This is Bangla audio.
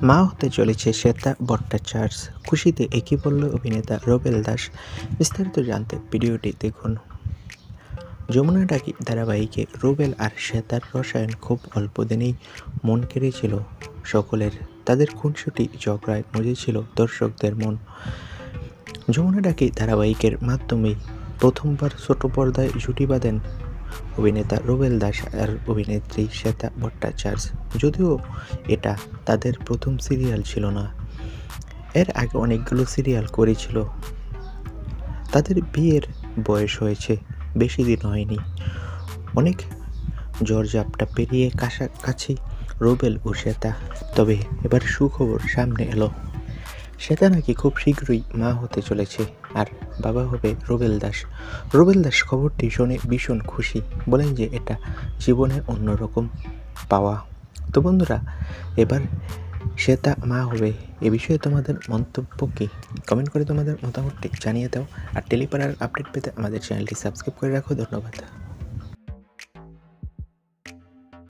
মা হতে চলেছে শ্বেতা ভট্টাচার্য, খুশিতে একই বলল অভিনেতা রুবেল দাস। বিস্তারিত জানতে ভিডিওটি দেখুন। যমুনা ডাকি ধারাবাহিকে রুবেল আর শ্বেতার রসায়ন খুব অল্প দিনেই মন কেড়েছিল সকলের। তাদের খুনসুটি ঝগড়ায় মজেছিল দর্শকদের মন। যমুনা ডাকি ধারাবাহিকের মাধ্যমেই প্রথমবার ছোট পর্দায় জুটি বাঁধেন অভিনেতা রুবেল দাস আর অভিনেত্রী শ্বেতা ভট্টাচার্য। যদিও এটা তাদের প্রথম সিরিয়াল ছিল না, এর আগে অনেকগুলো সিরিয়াল করেছিল। তাদের বিয়ের বয়স হয়েছে বেশি দিন হয়নি, অনেক ঝড়ঝাপটা পেরিয়ে কাছাকাছি রুবেল ও শ্বেতা। তবে এবার সুখবর সামনে এলো, শ্বেতা নাকি খুব শীঘ্রই মা হতে চলেছে আর বাবা হবে রুবেল দাস। রুবেল দাস খবরটি শুনে ভীষণ খুশি, বলেন যে এটা জীবনের অন্যরকম পাওয়া। তো বন্ধুরা, এবার শ্বেতা মা হবে, এ বিষয়ে তোমাদের মন্তব্য কী? কমেন্ট করে তোমাদের মতামতটি জানিয়ে দাও। আর টেলিপাড়ার আপডেট পেতে আমাদের চ্যানেলটি সাবস্ক্রাইব করে রাখো। ধন্যবাদ।